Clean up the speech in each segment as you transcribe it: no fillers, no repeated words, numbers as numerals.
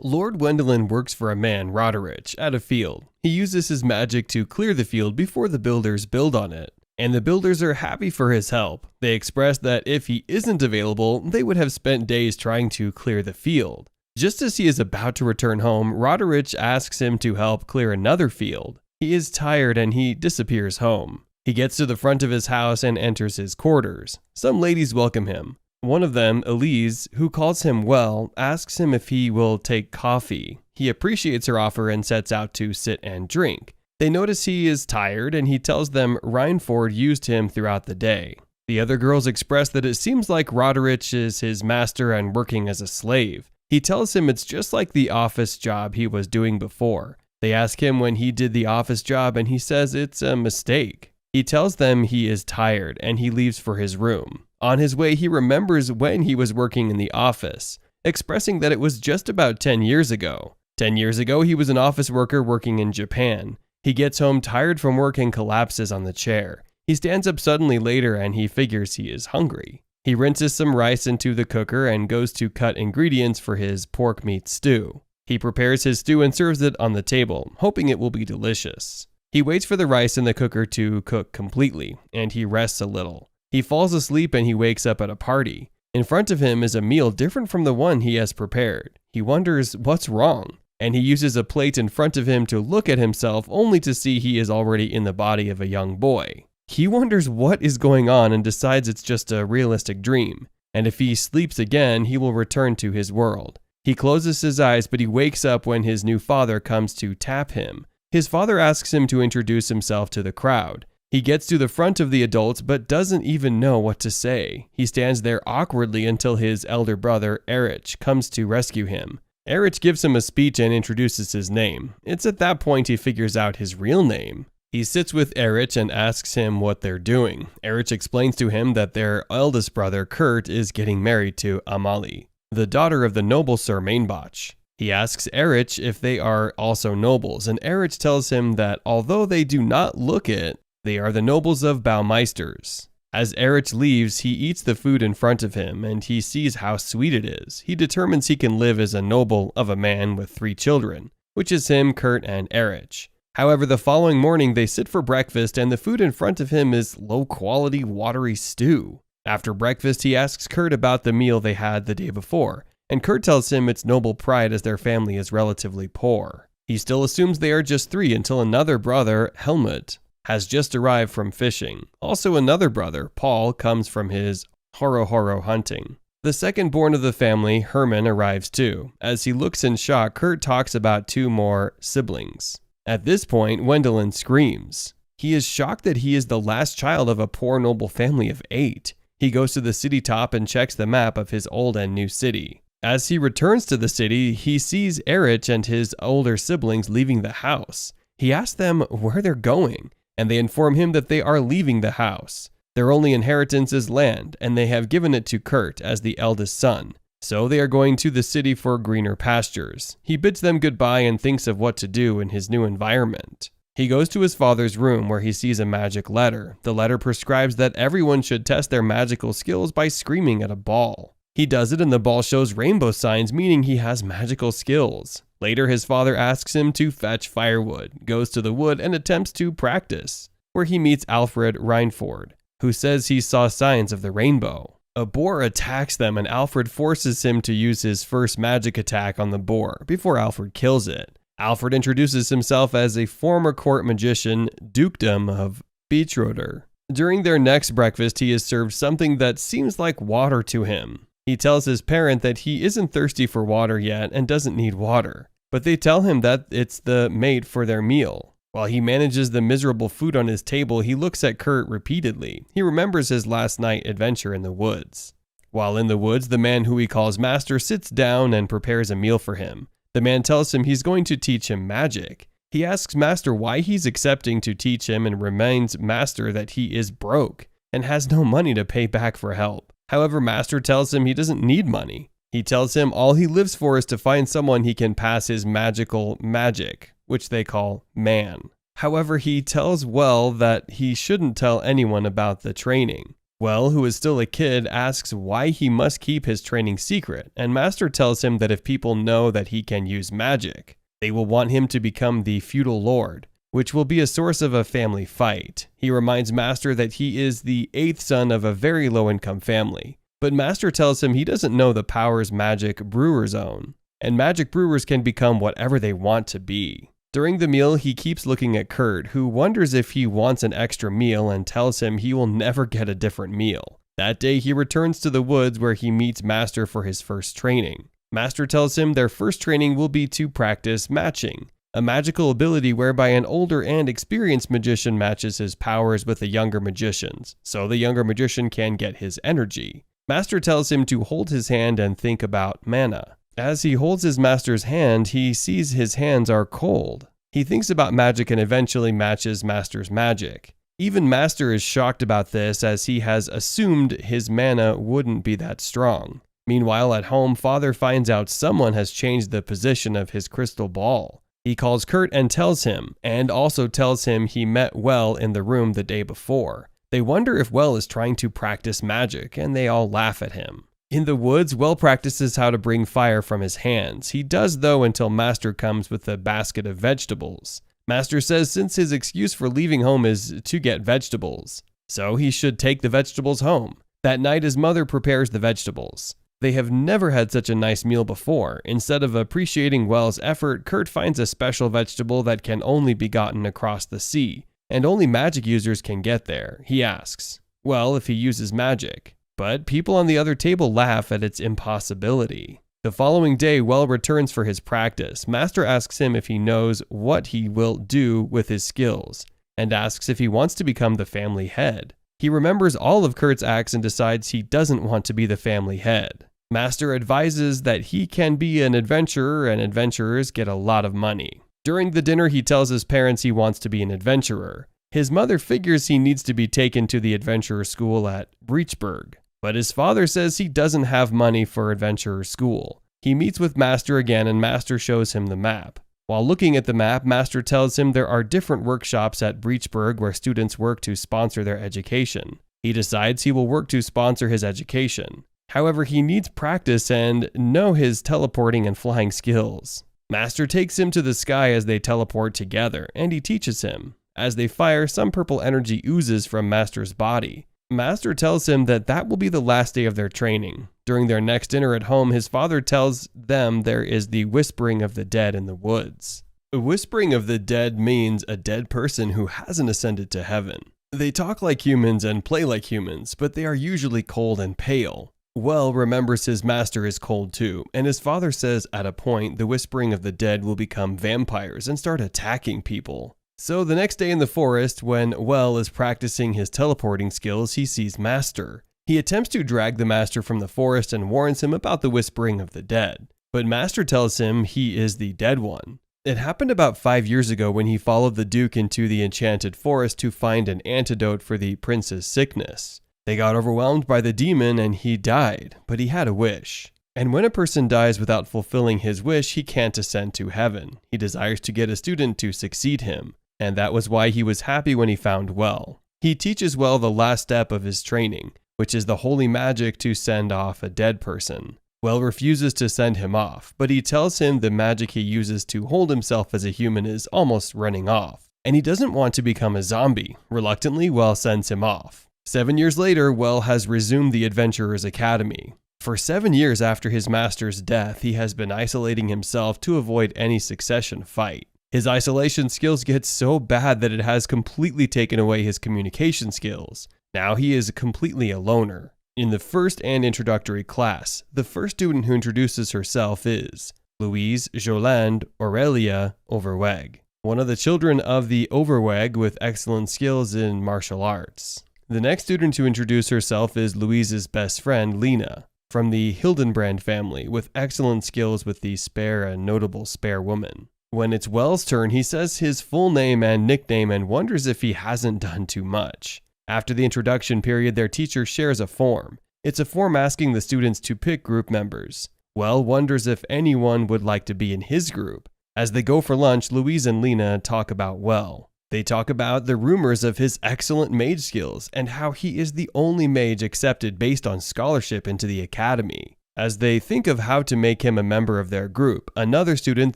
Lord Wendelin works for a man, Roderich, at a field. He uses his magic to clear the field before the builders build on it. And the builders are happy for his help. They express that if he isn't available, they would have spent days trying to clear the field. Just as he is about to return home, Roderich asks him to help clear another field. He is tired and he disappears home. He gets to the front of his house and enters his quarters. Some ladies welcome him. One of them, Elise, who calls him well, asks him if he will take coffee. He appreciates her offer and sets out to sit and drink. They notice he is tired and he tells them Reinford used him throughout the day. The other girls express that it seems like Roderich is his master and working as a slave. He tells him it's just like the office job he was doing before. They ask him when he did the office job and he says it's a mistake. He tells them he is tired and he leaves for his room. On his way, he remembers when he was working in the office, expressing that it was just about 10 years ago. 10 years ago, he was an office worker working in Japan. He gets home tired from work and collapses on the chair. He stands up suddenly later and he figures he is hungry. He rinses some rice into the cooker and goes to cut ingredients for his pork meat stew. He prepares his stew and serves it on the table, hoping it will be delicious. He waits for the rice in the cooker to cook completely, and he rests a little. He falls asleep and he wakes up at a party. In front of him is a meal different from the one he has prepared. He wonders what's wrong, and he uses a plate in front of him to look at himself only to see he is already in the body of a young boy. He wonders what is going on and decides it's just a realistic dream, and if he sleeps again, he will return to his world. He closes his eyes, but he wakes up when his new father comes to tap him. His father asks him to introduce himself to the crowd. He gets to the front of the adults but doesn't even know what to say. He stands there awkwardly until his elder brother, Erich, comes to rescue him. Erich gives him a speech and introduces his name. It's at that point he figures out his real name. He sits with Erich and asks him what they're doing. Erich explains to him that their eldest brother, Kurt, is getting married to Amalie, the daughter of the noble Sir Mainbach. He asks Erich if they are also nobles, and Erich tells him that although they do not look it, they are the nobles of Baumeisters. As Erich leaves, he eats the food in front of him, and he sees how sweet it is. He determines he can live as a noble of a man with 3 children, which is him, Kurt, and Erich. However, the following morning they sit for breakfast, and the food in front of him is low-quality, watery stew. After breakfast, he asks Kurt about the meal they had the day before, and Kurt tells him it's noble pride as their family is relatively poor. He still assumes they are just 3 until another brother, Helmut, has just arrived from fishing. Also another brother, Paul, comes from his horo hunting. The second born of the family, Herman, arrives too. As he looks in shock, Kurt talks about 2 more siblings. At this point, Wendelin screams. He is shocked that he is the last child of a poor noble family of 8. He goes to the city top and checks the map of his old and new city. As he returns to the city, he sees Erich and his older siblings leaving the house. He asks them where they're going, and they inform him that they are leaving the house. Their only inheritance is land, and they have given it to Kurt as the eldest son. So they are going to the city for greener pastures. He bids them goodbye and thinks of what to do in his new environment. He goes to his father's room where he sees a magic letter. The letter prescribes that everyone should test their magical skills by screaming at a ball. He does it and the ball shows rainbow signs, meaning he has magical skills. Later, his father asks him to fetch firewood, goes to the wood and attempts to practice, where he meets Alfred Reinford, who says he saw signs of the rainbow. A boar attacks them and Alfred forces him to use his first magic attack on the boar before Alfred kills it. Alfred introduces himself as a former court magician, Dukedom of Beechroder. During their next breakfast, he is served something that seems like water to him. He tells his parent that he isn't thirsty for water yet and doesn't need water, but they tell him that it's the mate for their meal. While he manages the miserable food on his table, he looks at Kurt repeatedly. He remembers his last night adventure in the woods. While in the woods, the man who he calls master sits down and prepares a meal for him. The man tells him he's going to teach him magic. He asks master why he's accepting to teach him and reminds master that he is broke and has no money to pay back for help. However, master tells him he doesn't need money. He tells him all he lives for is to find someone he can pass his magical magic, which they call man. However, he tells Well that he shouldn't tell anyone about the training. Well, who is still a kid, asks why he must keep his training secret, and Master tells him that if people know that he can use magic, they will want him to become the feudal lord, which will be a source of a family fight. He reminds Master that he is the 8th son of a very low-income family, but Master tells him he doesn't know the powers magic brewers own, and magic brewers can become whatever they want to be. During the meal, he keeps looking at Kurt, who wonders if he wants an extra meal and tells him he will never get a different meal. That day, he returns to the woods where he meets Master for his first training. Master tells him their first training will be to practice matching, a magical ability whereby an older and experienced magician matches his powers with the younger magician's, so the younger magician can get his energy. Master tells him to hold his hand and think about mana. As he holds his master's hand, he sees his hands are cold. He thinks about magic and eventually matches Master's magic. Even Master is shocked about this as he has assumed his mana wouldn't be that strong. Meanwhile, at home, Father finds out someone has changed the position of his crystal ball. He calls Kurt and tells him, and also tells him he met Well in the room the day before. They wonder if Well is trying to practice magic, and they all laugh at him. In the woods, Well practices how to bring fire from his hands. He does though until Master comes with a basket of vegetables. Master says since his excuse for leaving home is to get vegetables, so he should take the vegetables home. That night his mother prepares the vegetables. They have never had such a nice meal before. Instead of appreciating Well's effort, Kurt finds a special vegetable that can only be gotten across the sea, and only magic users can get there. He asks Well if he uses magic. But people on the other table laugh at its impossibility. The following day, Well returns for his practice. Master asks him if he knows what he will do with his skills, and asks if he wants to become the family head. He remembers all of Kurt's acts and decides he doesn't want to be the family head. Master advises that he can be an adventurer, and adventurers get a lot of money. During the dinner, he tells his parents he wants to be an adventurer. His mother figures he needs to be taken to the adventurer school at Breachburg. But his father says he doesn't have money for adventurer school. He meets with Master again and Master shows him the map. While looking at the map, Master tells him there are different workshops at Breachburg where students work to sponsor their education. He decides he will work to sponsor his education. However, he needs practice and know his teleporting and flying skills. Master takes him to the sky as they teleport together, and he teaches him. As they fire, some purple energy oozes from Master's body. Master tells him that will be the last day of their training. During their next dinner at home, his father tells them there is the whispering of the dead in the woods. The whispering of the dead means a dead person who hasn't ascended to heaven. They talk like humans and play like humans, but they are usually cold and pale. Well remembers his master is cold too, and his father says at a point the whispering of the dead will become vampires and start attacking people. So the next day in the forest, when Well is practicing his teleporting skills, he sees Master. He attempts to drag the Master from the forest and warns him about the whispering of the dead. But Master tells him he is the dead one. It happened about 5 years ago when he followed the Duke into the enchanted forest to find an antidote for the prince's sickness. They got overwhelmed by the demon and he died, but he had a wish. And when a person dies without fulfilling his wish, he can't ascend to heaven. He desires to get a student to succeed him. And that was why he was happy when he found Well. He teaches Well the last step of his training, which is the holy magic to send off a dead person. Well refuses to send him off, but he tells him the magic he uses to hold himself as a human is almost running off, and he doesn't want to become a zombie. Reluctantly, Well sends him off. 7 years later, Well has resumed the Adventurers Academy. For 7 years after his master's death, he has been isolating himself to avoid any succession fight. His isolation skills get so bad that it has completely taken away his communication skills. Now he is completely a loner. In the first and introductory class, the first student who introduces herself is Louise Jolande Aurelia Overweg, one of the children of the Overweg with excellent skills in martial arts. The next student to introduce herself is Louise's best friend, Lena, from the Hildenbrand family with excellent skills with the spare and notable spare woman. When it's Well's turn, he says his full name and nickname and wonders if he hasn't done too much. After the introduction period, their teacher shares a form. It's a form asking the students to pick group members. Well wonders if anyone would like to be in his group. As they go for lunch, Louise and Lena talk about Well. They talk about the rumors of his excellent mage skills and how he is the only mage accepted based on scholarship into the academy. As they think of how to make him a member of their group, another student,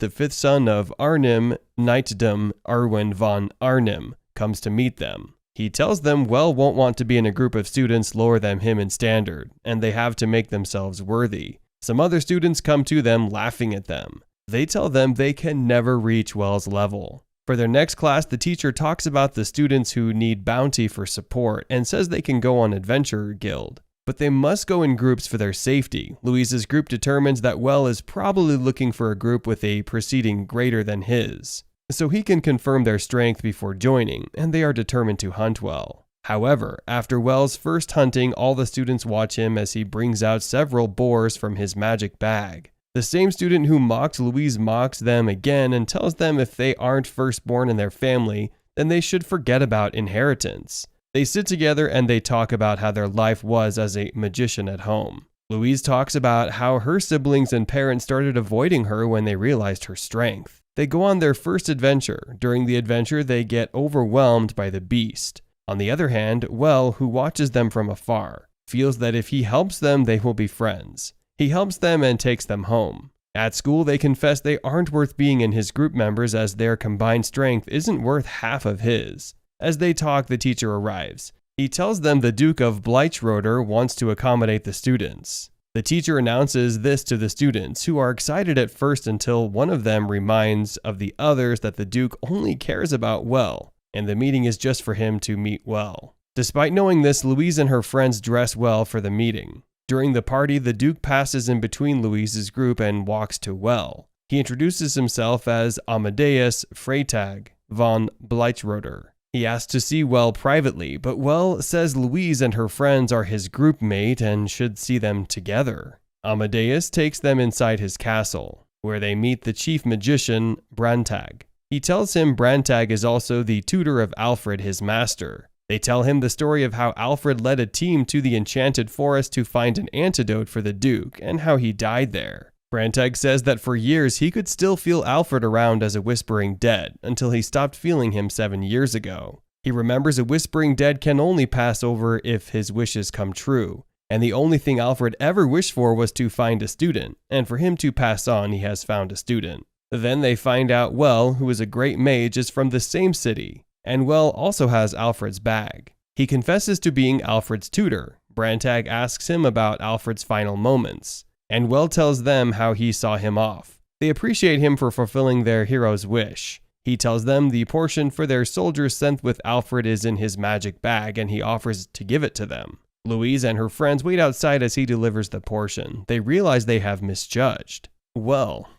the fifth son of Arnim Knightdom Arwen von Arnim, comes to meet them. He tells them Well won't want to be in a group of students lower than him in standard, and they have to make themselves worthy. Some other students come to them laughing at them. They tell them they can never reach Well's level. For their next class, the teacher talks about the students who need bounty for support and says they can go on Adventure Guild. But they must go in groups for their safety. Louise's group determines that Well is probably looking for a group with a proceeding greater than his, so he can confirm their strength before joining, and they are determined to hunt Well. However, after Well's first hunting, all the students watch him as he brings out several boars from his magic bag. The same student who mocked Louise mocks them again and tells them if they aren't firstborn in their family, then they should forget about inheritance. They sit together and they talk about how their life was as a magician at home. Louise talks about how her siblings and parents started avoiding her when they realized her strength. They go on their first adventure. During the adventure, they get overwhelmed by the beast. On the other hand, Well, who watches them from afar, feels that if he helps them, they will be friends. He helps them and takes them home. At school, they confess they aren't worth being in his group members as their combined strength isn't worth half of his. As they talk, the teacher arrives. He tells them the Duke of Bleichroder wants to accommodate the students. The teacher announces this to the students, who are excited at first until one of them reminds of the others that the Duke only cares about Well, and the meeting is just for him to meet Well. Despite knowing this, Louise and her friends dress well for the meeting. During the party, the Duke passes in between Louise's group and walks to Well. He introduces himself as Amadeus Freytag von Bleichroder. He asks to see Well privately, but Well says Louise and her friends are his group mate and should see them together. Amadeus takes them inside his castle, where they meet the chief magician, Brantag. He tells him Brantag is also the tutor of Alfred, his master. They tell him the story of how Alfred led a team to the enchanted forest to find an antidote for the Duke and how he died there. Brantag says that for years he could still feel Alfred around as a whispering dead until he stopped feeling him 7 years ago. He remembers a whispering dead can only pass over if his wishes come true, and the only thing Alfred ever wished for was to find a student, and for him to pass on, he has found a student. Then they find out Well, who is a great mage, is from the same city, and Well also has Alfred's bag. He confesses to being Alfred's tutor. Brantag asks him about Alfred's final moments, and Well tells them how he saw him off. They appreciate him for fulfilling their hero's wish. He tells them the portion for their soldiers sent with Alfred is in his magic bag, and he offers to give it to them. Louise and her friends wait outside as he delivers the portion. They realize they have misjudged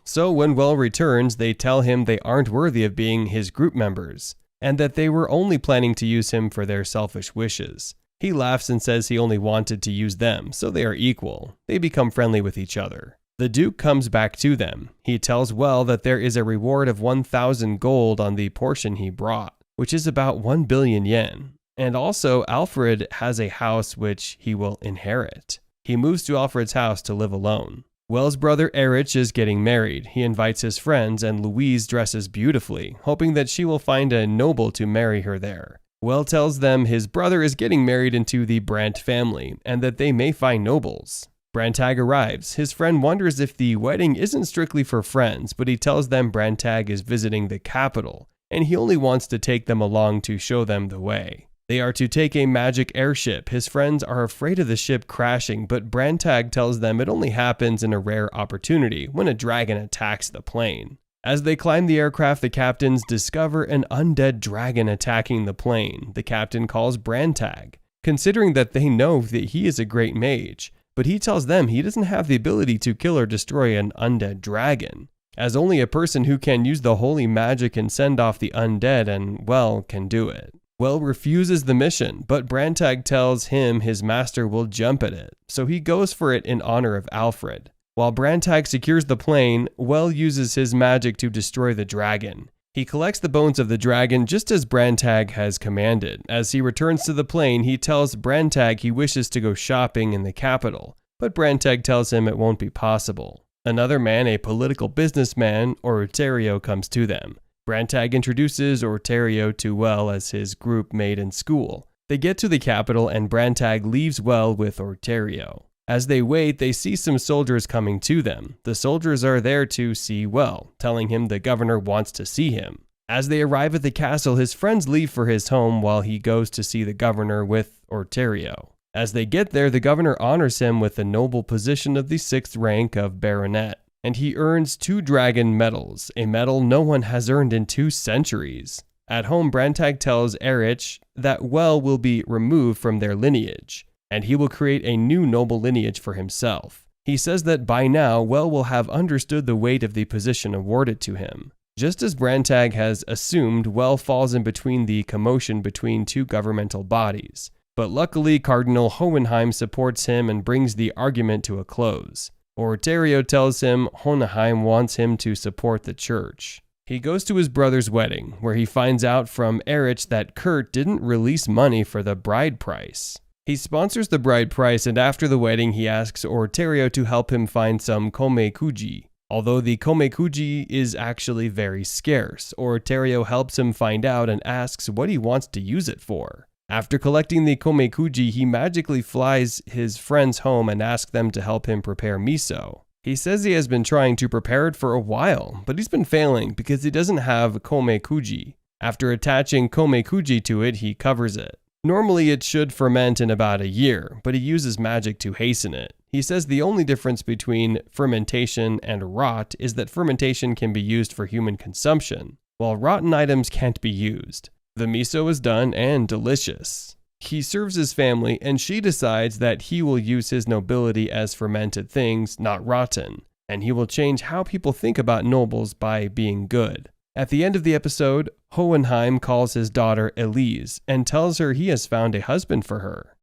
So when Well returns, they tell him they aren't worthy of being his group members, and that they were only planning to use him for their selfish wishes. He laughs and says he only wanted to use them, so they are equal. They become friendly with each other. The Duke comes back to them. He tells Well that there is a reward of 1,000 gold on the portion he brought, which is about 1 billion yen. And also, Alfred has a house which he will inherit. He moves to Alfred's house to live alone. Well's brother Erich is getting married. He invites his friends, and Louise dresses beautifully, hoping that she will find a noble to marry her there. Well tells them his brother is getting married into the Brandt family, and that they may find nobles. Brantag arrives. His friend wonders if the wedding isn't strictly for friends, but he tells them Brantag is visiting the capital, and he only wants to take them along to show them the way. They are to take a magic airship. His friends are afraid of the ship crashing, but Brantag tells them it only happens in a rare opportunity when a dragon attacks the plane. As they climb the aircraft, the captains discover an undead dragon attacking the plane. The captain calls Brantag, considering that they know that he is a great mage, but he tells them he doesn't have the ability to kill or destroy an undead dragon, as only a person who can use the holy magic and send off the undead and Well can do it. Well refuses the mission, but Brantag tells him his master will jump at it, so he goes for it in honor of Alfred. While Brantag secures the plane, Well uses his magic to destroy the dragon. He collects the bones of the dragon just as Brantag has commanded. As he returns to the plane, he tells Brantag he wishes to go shopping in the capital, but Brantag tells him it won't be possible. Another man, a political businessman, Oruterio, comes to them. Brantag introduces Orterio to Well as his group mate in school. They get to the capital and Brantag leaves Well with Orterio. As they wait, they see some soldiers coming to them. The soldiers are there to see Well, telling him the governor wants to see him. As they arrive at the castle, his friends leave for his home while he goes to see the governor with Orterio. As they get there, the governor honors him with the noble position of the 6th rank of baronet, and he earns 2 dragon medals, a medal no one has earned in 2 centuries. At home, Brantag tells Erich that Well will be removed from their lineage, and he will create a new noble lineage for himself. He says that by now, Well will have understood the weight of the position awarded to him. Just as Brantag has assumed, Well falls in between the commotion between 2 governmental bodies. But luckily, Cardinal Hohenheim supports him and brings the argument to a close. Orterio tells him Hohenheim wants him to support the church. He goes to his brother's wedding, where he finds out from Erich that Kurt didn't release money for the bride price. He sponsors the bride price, and after the wedding, he asks Orterio to help him find some komekuji. Although the komekuji is actually very scarce, Orterio helps him find out and asks what he wants to use it for. After collecting the komekuji, he magically flies his friends home and asks them to help him prepare miso. He says he has been trying to prepare it for a while, but he's been failing because he doesn't have komekuji. After attaching komekuji to it, he covers it. Normally it should ferment in about a year, but he uses magic to hasten it. He says the only difference between fermentation and rot is that fermentation can be used for human consumption, while rotten items can't be used. The miso is done and delicious. He serves his family, and she decides that he will use his nobility as fermented things, not rotten, and he will change how people think about nobles by being good. At the end of the episode, Hohenheim calls his daughter Elise and tells her he has found a husband for her.